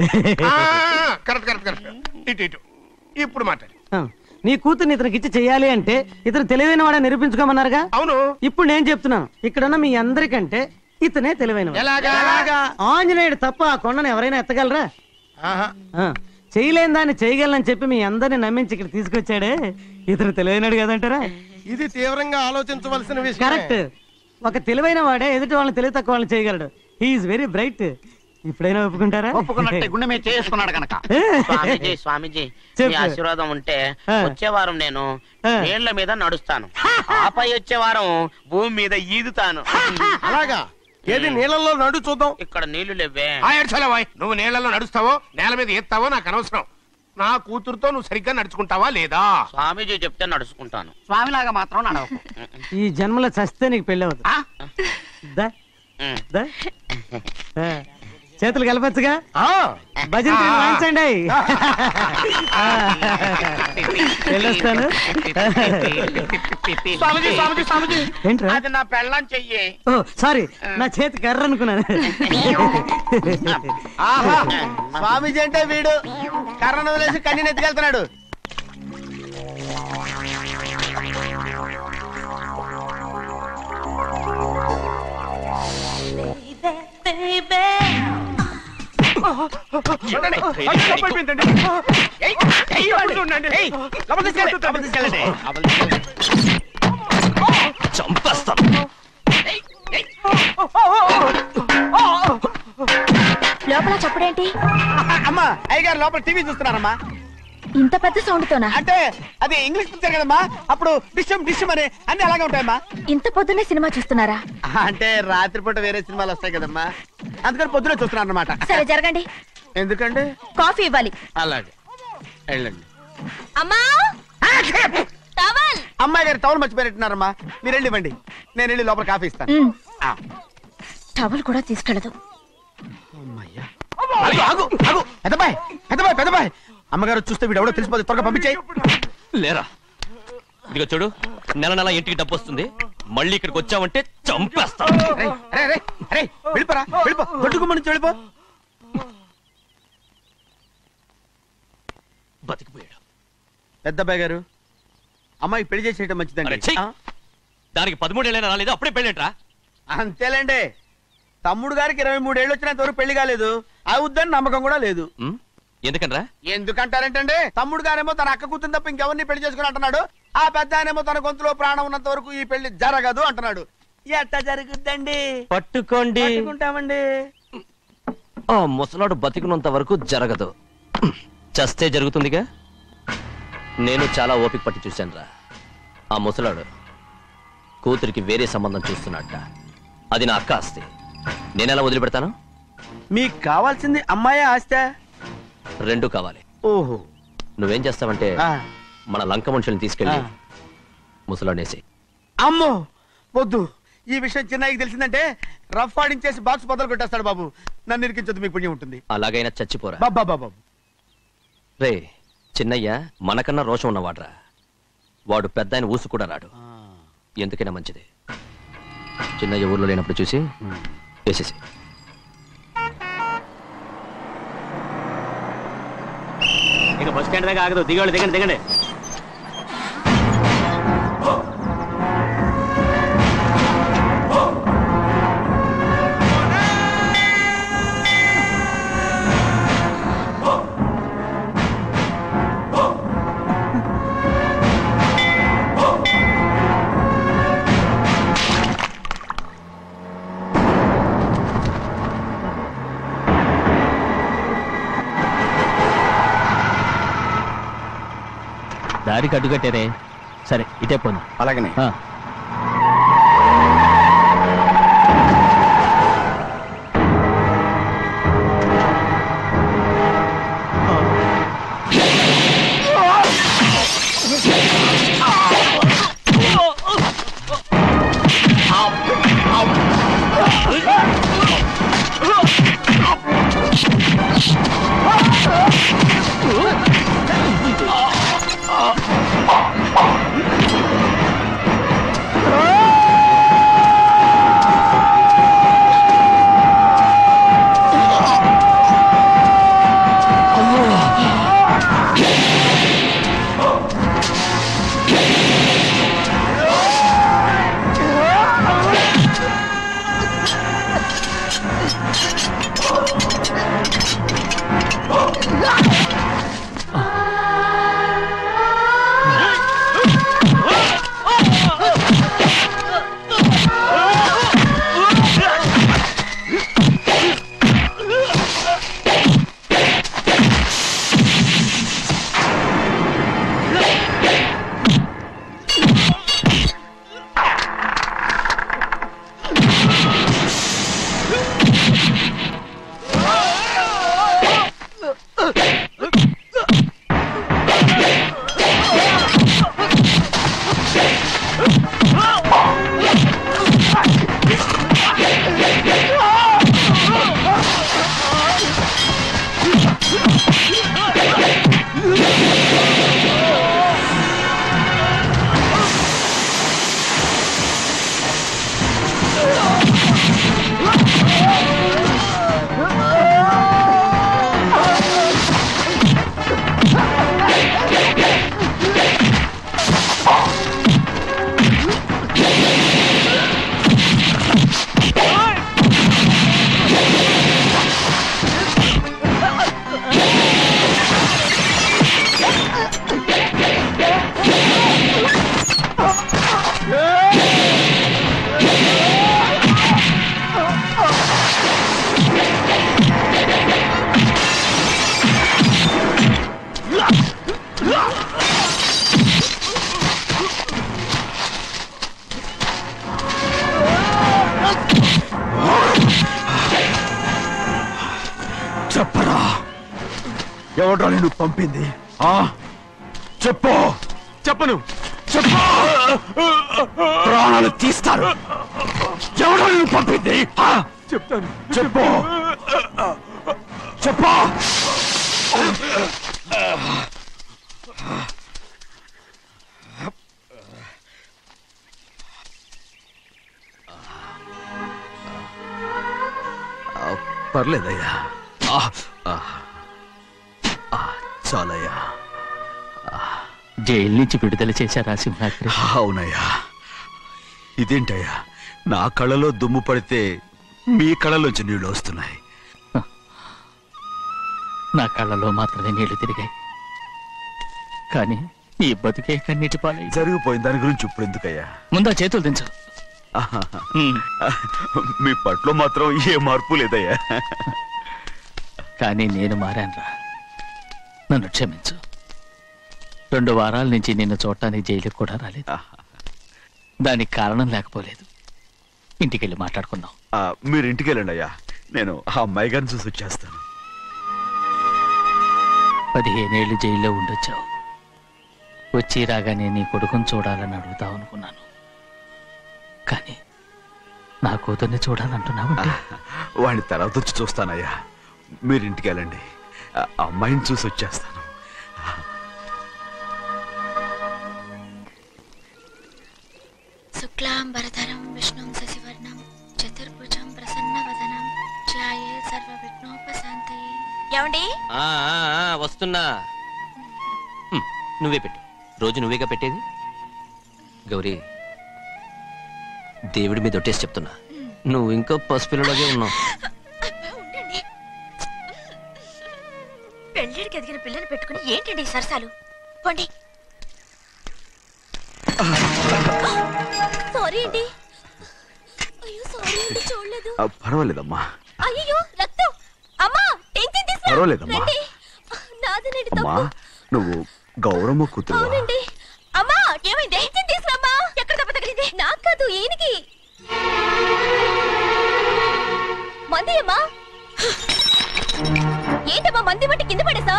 ఇప్పుడు మాట్లాడు. నీ కూతుర్ని ఇతనికి ఇచ్చి చెయ్యాలి అంటే ఇతను తెలివైన వాడని నిరూపించుకోమన్నారుగా. అవును. ఇప్పుడు నేను చెప్తున్నాను, ఇక్కడున్న మీ అందరికంటే ఇతనే తెలివైన. ఆంజనేయుడు తప్ప ఆ కొండను ఎవరైనా ఎత్తగలరా? చేయలేని దాన్ని చేయగలనని చెప్పి మీ అందరిని నమ్మించి ఇక్కడ తీసుకొచ్చాడే, ఇతను తెలివైనడు కదంటారా? ఇది తీవ్రంగా ఆలోచించవలసిన విషయం. కరెక్ట్. ఒక తెలివైన వాడే ఎదుటి వాళ్ళని తెలివి తక్కువ వాళ్ళని చేయగలడు. He is very bright. ఇప్పుడైనా ఒప్పుకుంటారా? ఒప్పుకున్నట్టే, గుండె మీద చేసుకున్నాడు కనుక. స్వామీజీ, స్వామీజీ, మీ ఆశీర్వాదం ఉంటే వచ్చే వారం నేను నీళ్ల మీద నడుస్తాను, ఆపై వచ్చే వారం భూమి మీద ఈదుతాను. అలాగా? ఏది నీళ్ళలో నడు చూద్దాం. ఇక్కడ నీళ్లు లేవే. నువ్వు నీళ్లలో నడుస్తావో నేల మీద ఎత్తావో నాకు అనవసరం. నా కూతురుతో నువ్వు సరిగ్గా నడుచుకుంటావా లేదా? స్వామీజీ చెప్తే నడుచుకుంటాను. స్వామిలాగా మాత్రం నడవకు. ఈ జన్మలో చస్తే నీకు పెళ్ళి అవుతుంది. చేతులు కలపచ్చుగా, భజన వాయించండి. వెళ్ళొస్తాను. ఏంట్రా? అది నా పెళ్ళం చెయ్యి. ఓ సారీ, నా చేతి కర్ర అనుకున్నాను. స్వామీజీ అంటే వీడు కర్రను వదిలేసి కన్నీని ఎత్తుకెళ్తున్నాడు. లోపల చప్పుడేంటి? అమ్మా, అయ్యగారు లోపల టీవీ చూస్తున్నారమ్మా. ఇంత పెద్ద సౌండ్ తోనా? అంటే అది ఇంగ్లీష్ పిక్చర్ కదమ్మా, అప్పుడు డిషం డిషం అని అన్ని అలాగే ఉంటాయమ్మా. ఇంత పొద్దున్నే సినిమా చూస్తున్నారా? అంటే రాత్రిపూట వేరే సినిమాలు వస్తాయి కదమ్మా, అందుకని పొద్దునే చూస్తున్నాను అన్నమాట. సరే జరగండి. ఎందుకండి? కాఫీ ఇవ్వాలి. అలాగే వెళ్ళండి. అమ్మా, టవల్. అమ్మాయి గారు టవల్ మర్చిపోయినట్టున్నారమ్మా, మీరు వెళ్ళి ఇవ్వండి, నేను వెళ్ళి లోపల కాఫీ ఇస్తాను. టవల్ కూడా తీసుకెళ్ళదు. పెద్దబాయ్ పెద్దబాయ్ పెద్దబాయ్, అమ్మగారు చూస్తే వీడు ఎవడో తెలిసిపోతే త్వరగా పంపించేయి. లేరా, ఇదిగో చూడు, నెల నెల ఇంటికి డబ్బు వస్తుంది, మళ్ళీ ఇక్కడికి వచ్చావంటే చంపేస్తా. వెళ్ళిపోరా, వెళ్ళిపో, దొడ్డుకుమ్మ నుంచి వెళ్ళిపో. బతికిపోయాడు. పెద్దబ్బాయి గారు, అమ్మాయి పెళ్లి చేసేయటం మంచిదండి. దానికి 13 ఏళ్ళైనా రాలేదు, అప్పుడే పెళ్ళేంట్రా? అంతేలేండి, తమ్ముడు గారికి 23 ఏళ్ళు వచ్చినంత వరకు పెళ్లి కాలేదు, అవుద్దని నమ్మకం కూడా లేదు. ఎందుకనరా? ఎందుకంటారేంటండి, తమ్ముడు గారేమో తన అక్క కూతురు తప్ప ఇంకెవరిని పెళ్లి చేసుకుని అంటున్నాడు, ఆ పెద్ద ఆయనేమో తన గొంతులో ప్రాణం ఉన్నంత వరకు ఈ పెళ్లి జరగదు అంటున్నాడు. ఎట్టా జరుగుద్దండి? పట్టుకోండి. పట్టుకుంటామండి. ఆ ముసలాడు బతికినంత వరకు జరగదు, చస్తే జరుగుతుందిగా. నేను చాలా ఓపిక పట్టి చూశానురా. ఆ ముసలాడు కూతురికి వేరే సంబంధం చూస్తున్నట్ట. అది నా అక్క ఆస్తి, నేనెలా వదిలిపెడతాను? మీకు కావాల్సింది అమ్మాయి ఆస్తా? 2 కావాలి. ఓహో. నువ్వేం చేస్తావంటే మన లంక మనుషుల్ని తీసుకెళ్ళి ముసలాడేసి. అమ్మో వద్దు, ఈ విషయం చిన్నయ్యకి తెలిసిందంటే రఫ్ ఆడించేసి బాక్స్ బదులు కొట్టేస్తాడు బాబు. నన్ను ఇరికించొద్దు, మీకు పుణ్యం ఉంటుంది. అలాగైనా చచ్చిపోరా. బాబా రే, చిన్నయ్య మనకన్నా రోషం ఉన్నవాడ్రా. వాడు పెద్ద ఆయన ఊసు కూడా రాడు. ఎందుకైనా మంచిది చిన్నయ్య ఊర్లో లేనప్పుడు చూసి వేసేసి. ఇక బస్ స్టాండ్ దాకా ఆగదు, దిగండి దిగండి దిగండి. దారికి అడ్డుకట్టారే, సరే ఇటే పోను. అలాగనే. చెప్పరా, ఎవడ్రా నిన్ను పంపింది? చెప్పు. చెప్పను. చెప్పు, ప్రాణాలు తీస్తారు. ఎవడ్రా నిన్ను పంపింది? చెప్తాను. చెప్పు. చెప్పు. పర్లేదయ్యా. చాలయ్యా. జైలు నుంచి విడుదల చేశారా సింహాద్రి? అవునయ్యా. ఇదేంటయ్యా, నా కళ్ళలో దుమ్ము పడితే మీ కళ్ళలోంచి నీళ్లు వస్తున్నాయి. నా కళ్ళలో మాత్రమే నీళ్లు తిరిగాయి, కానీ ఈ బతుకే కన్నీటి పాలై. జరిగిపోయిన దాని గురించి ఇప్పుడు ఎందుకయ్యా? ముందా చేతులు దించు. మీ పట్లో మాత్రం ఏ మార్పు లేదయ్యా. కానీ నేను మారానురా, నన్ను క్షమించు. 2 వారాల నుంచి నిన్ను చూడటానికి జైలుకి కూడా రాలేదు. దానికి కారణం లేకపోలేదు. ఇంటికెళ్ళి మాట్లాడుకుందాం. మీరు ఇంటికి వెళ్ళండి అయ్యా, నేను ఆ అమ్మాయి గారిని చూసి వచ్చేస్తాను. 15 ఏళ్ళు జైల్లో ఉండొచ్చావు. వచ్చి రాగానే నీ కొడుకుని చూడాలని అడుగుతావు అనుకున్నాను, కానీ నా కూతుర్ని చూడాలంటున్నావంటే. వాడిని తర్వాత వచ్చి చూస్తానయ్యా, మీరు ఇంటికి వెళ్ళండి. ఆ అమ్మాయిని చూసి వచ్చేస్తాను. శుక్లాంబరధరం విష్ణుం శశివర్ణం చతుర్భుజం ప్రసన్నవదనం ధ్యాయే సర్వవిఘ్నోపశాంతయే. ఏమండి? వస్తున్నా. నువ్వే పెట్టు. రోజు నువ్వేగా పెట్టేది. గౌరీ, దేవుడి మీద ఒట్టేసి చెప్తున్నా, నువ్వు ఇంకా పసిపిల్లలాగే ఉన్నావు. పెళ్ళిడికి ఎదిగిన పిల్లని పెట్టుకుని ఏంటండి ఈ సరసాలు? పోండి. సారీ అండి. అయ్యో సారీ అండి, చూడలేదు. పర్వాలేదమ్మా. అయ్యో రక్తం. అమ్మా టెన్షన్ తీసుకో. పర్వాలేదమ్మా. నాదనండి అమ్మా, తప్పు. నువ్వు గౌరమ్మ కూతురు. అవునండి. అమ్మా ఏమైంది? టెన్షన్ తీసుకురామ్మా. ఎక్కడ దెబ్బ తగిలింది? నాకు కాదు, ఈయనకి. మంది అమ్మా. ఏంటమ్మా మంది మట్టి కింద పడేసా?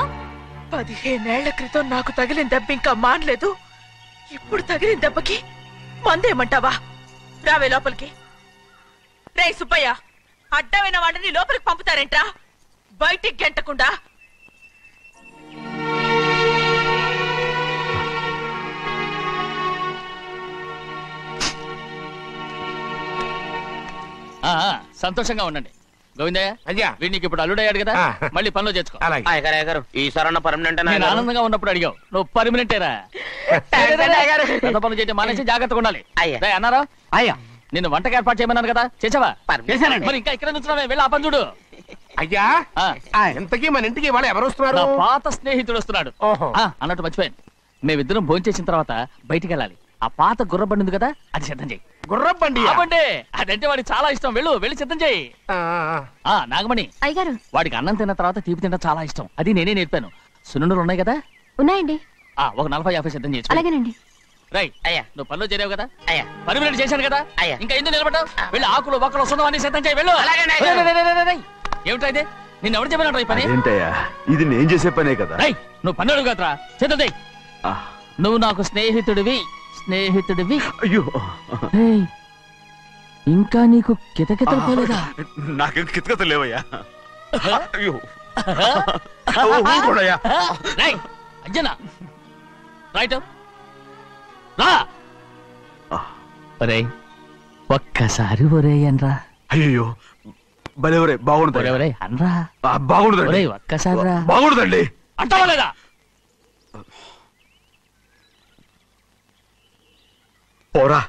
15 ఏళ్ల క్రితం నాకు తగిలిన దెబ్బ ఇంకా మానలేదు. ఇప్పుడు తగిలిన దెబ్బకి మందేమంటావా? రావే లోపలికి. రే సుబ్బయ్య, అడ్డమైన వాడిని లోపలికి పంపుతారేంట్రా? బయటికి గెంటకుండా. సంతోషంగా ఉండండి. గోవిందయ్య, అయ్యా, వీడికి ఇప్పుడు అల్లుడయ్యాడు కదా, మళ్ళీ పనిలో చేర్చుకో. ఈసారన్నా పర్మనెంట్ నేను ఆనందంగా ఉన్నప్పుడు అడిగావు, నువ్వు పర్మనెంటేరా. పెద్ద పనులు చేయడం మానేసి జాగ్రత్తగా ఉండాలి. అన్నారా? అయ్యా, నిన్ను వంటకి ఏర్పాటు చేయమన్నాను కదా, చేసావా? మరి ఇంకా ఇక్కడ నుంచున్నావే, వెళ్ళి ఆ పని చూడు. అయ్యా, ఇంతకీ మన ఇంటికి వాళ్ళు ఎవరు వస్తున్నారు? నా పాత స్నేహితుడు వస్తున్నాడు. అన్నట్టు మర్చిపోయాను, మేమిద్దరం భోంచేసిన తర్వాత బయటికి వెళ్ళాలి. ఆ పాత గుర్రబండి ఉంది కదా, అది సిద్ధం చేయి. గుర్రబండి? అదంటే వాడికి చాలా ఇష్టం. వెళ్ళి సిద్ధం చేయి. నాగమణి, అయ్యగారు, వాడికి అన్నం తిన్న తర్వాత తీపి తినడం చాలా ఇష్టం. అది నేనే నేర్పాను. సున్నుండలు ఉన్నాయి కదా? ఉన్నాయండి. ఒక 40-50 సిద్ధం చేయొచ్చు. అలాగేనండి. రైట్ అయ్యా, నువ్వు పనిలో చేరావు కదా, పర్మనెంట్ చేశాను కదా, ఇంకా ఎందుకు నిలబడ్డావు? వెళ్ళి ఆకులు బొక్కలు వస్తుందని సిద్ధం చేయి. వెళ్ళు. ఏమిటైతే నిన్ను ఎవరు చెప్పినట్టు ఈ పని? ఏంటయ్యా, ఇది నేను చేసే పనే కదా. నువ్వు పని అడుగు కదరా, సిద్ధం చేయి. నువ్వు నాకు స్నేహితుడివి. అయ్యో, ఇంకా నీకు కితకితలు పోలేదా? నాకేం కితకితలు లేవయ్యా. అయ్యో, అజ్జనా రైట్ రా. ఒరేయ్, ఒక్కసారి ఒరేయ్ అనరా. అయ్యో, భలే బాగుంటుంది. ఒరేయ్ అనరా. బాగుంటుంది. ఒక్కసారి రా. బాగుంటుందండి. అంటావా లేదా? పోరా.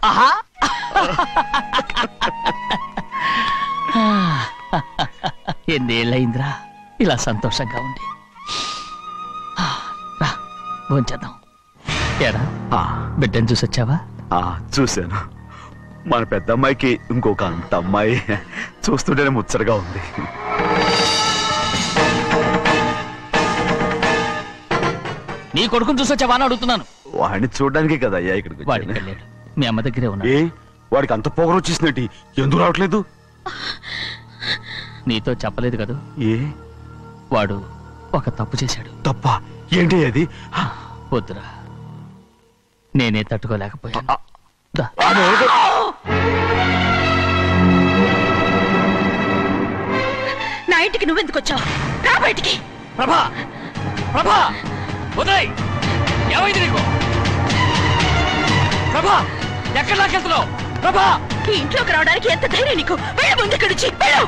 ఎన్నేళ్ళయిందిరా ఇలా సంతోషంగా ఉండి. రా భోంచేద్దాం. ఏరా బిడ్డను చూసొచ్చావా? చూశాను. మన పెద్ద అమ్మాయికి ఇంకొక అంత అమ్మాయి. చూస్తుంటేనే ముచ్చటగా ఉంది. నీ కొడుకుని చూసొచ్చావా అని అడుగుతున్నాను. వాడిని చూడడానికి కదా అయ్యా ఇక్కడికి. వాడికి వెళ్ళాడు, మీ అమ్మ దగ్గరే ఉన్నా. వాడికి అంత పొగరు వచ్చేసినట్టు ఎందుకు రావట్లేదు? నీతో చెప్పలేదు కదా. వాడు ఒక తప్పు చేశాడు. తప్ప? ఏంటి అది? వద్దురా, నేనే తట్టుకోలేకపోయాను. నా ఇంటికి నువ్వెందుకు వచ్చావు? రా బయటికి. ప్రభా, ప్రభా, ఉదయ్, ఏమైంది నీకు? ప్రభా, ఎక్కడ లాకెళ్తున్నావు? ప్రభా. ఈ ఇంట్లోకి రావడానికి ఎంత ధైర్యం నీకు? వెళ్ళ ముందు ఇక్కడి నుంచి వెళ్ళు.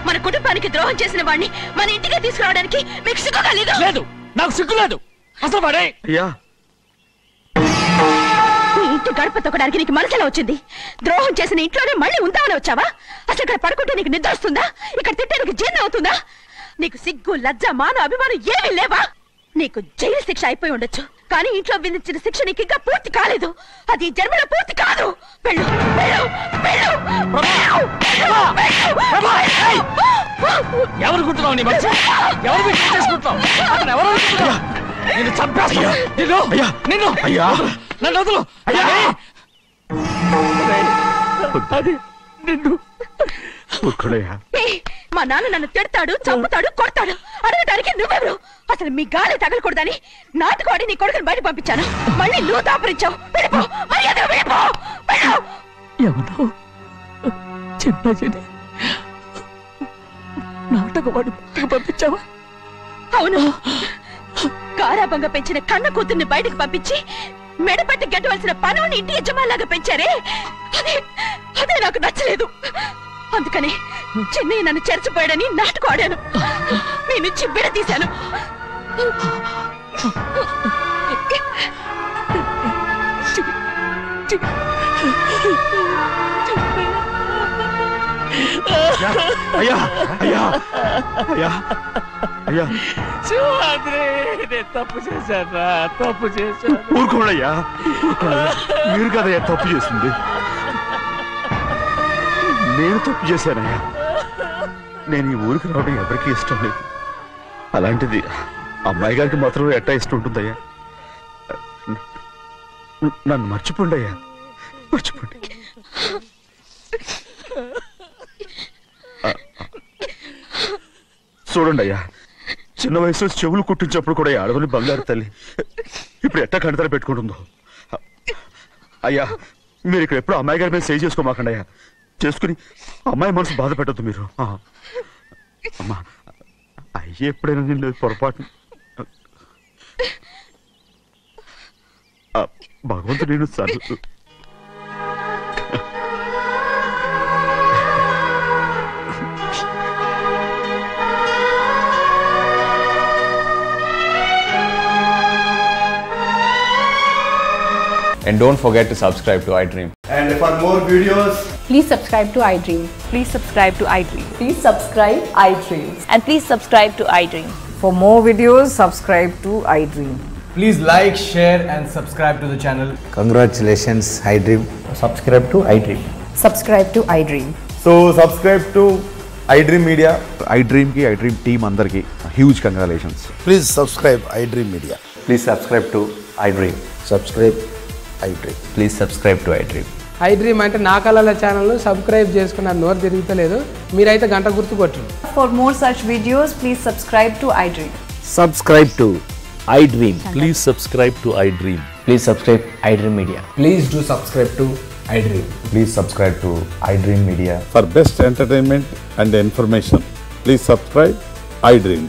మన కుటుంబానికి ద్రోహం చేసిన వాడిని మన ఇంటికి తీసుకురావడానికి మీకు సిగ్గు కాలేదు? లేదు, నాకు సిగ్గు లేదు. అసలు వాడే ఈ ఇంటి గడప తొక్కడానికి నీకు మనసులో వచ్చింది. ద్రోహం చేసిన ఇంట్లోనే మళ్ళీ ఉందామని వచ్చావా? అసలు ఇక్కడ పడుకుంటే నీకు నిద్ర వస్తుందా? ఇక్కడ తింటే నీకు జీర్ణం అవుతుందా? నీకు సిగ్గు, లజ్జ, మాన, అభిమానం ఏమీ లేవా? నీకు జైలు శిక్ష అయిపోయి ఉండొచ్చు, కానీ ఇంట్లో విధించిన శిక్ష నీకు ఇంకా పూర్తి కాలేదు. అది జన్మలో పూర్తి కాదు. వెళ్ళు, వెళ్ళు, వెళ్ళు. ఎవరు గుర్తున్నావు నీ మంచి? ఎవరు చేసుకుంటావు? అతను ఎవరు అనుకుంటున్నావు? నిన్ను చంపేస్తా. నిన్ను నన్ను వదులు. అది నిన్ను మా నాన్న నన్ను తిడతాడు, చంపుతాడు, కొడతాడు. అడగటానికి నువ్వెవరు? అసలు మీ గాలి తగలకూడదని నాటుకోడి నీ కొడుకుని బయట పంపించాను. మళ్ళీ నువ్వు దాపరించావు. వెళ్ళిపో, మర్యాదగా వెళ్ళిపో. ఎవరో చిన్న నాటకవాడు పంపించావా? అవును, గారాబంగా పెంచిన కన్న కూతుర్ని బయటకు పంపించి మెడపట్టి గెట్టవలసిన పనుని ఇంటి యజమానిలాగా పెంచారే, అదే నాకు నచ్చలేదు. అందుకని చెన్నై నన్ను చెరచిపోయాడని నాటకం ఆడాను. మీ నుంచి విడదీశాను. అయ్యా అయ్యా అయ్యా అయ్యా తప్పు చేశారా? తప్పు చేశాను. ఊరుకోడయ్యా, మీరు కదయ్యా తప్పు చేసింది. నేను తప్పు చేశానయ్యా. నేను ఈ ఊరికి రావడం ఎవరికీ ఇష్టం లేదు. అలాంటిది అమ్మాయి గారికి మాత్రం ఎట్టా ఇష్టం ఉంటుందయ్యా. నన్ను మర్చిపోండి అయ్యా, మర్చిపోండి. చూడండి అయ్యా, చిన్న వయసులో చెవులు కుట్టించినప్పుడు కూడా ఆడవని బంగారు తల్లి ఇప్పుడు ఎట్టా కంటతల పెట్టుకుంటుందో. అయ్యా, మీరు ఇక్కడ ఎప్పుడు అమ్మాయి గారి మీద సేవ్ చేసుకోమాకండి అయ్యా. చేసుకుని అమ్మాయి మనసు బాధ పెట్టద్దు మీరు. అమ్మా, అయ్యే ఎప్పుడైనా నేను పొరపాటు భగవంతుడు నేను సర్లు. And don't forget to subscribe to iDream. And for more videos, please subscribe to iDream. Please subscribe to iDream. Please subscribe iDream. And please subscribe to iDream. For more videos, subscribe to iDream. please like, share and subscribe to the channel. Congratulations, iDream. Subscribe to iDream. Subscribe to iDream. So subscribe to iDream Media. iDream ki iDream team andarki huge congratulations. Please subscribe iDream Media. Please subscribe to iDream. Subscribe iDream. Please subscribe to iDream. iDream అంటే నా కళల ఛానల్ సబ్స్క్రైబ్ చేసుకున్న నోరు తిరుగుతలేదు. మీరైతే గంట గుర్తు కొట్టండి. For more such videos, please subscribe to iDream. Subscribe to iDream. Please subscribe to iDream. Please subscribe iDream Media. Please do subscribe to iDream. Please subscribe to iDream Media. For best entertainment and information, please subscribe iDream.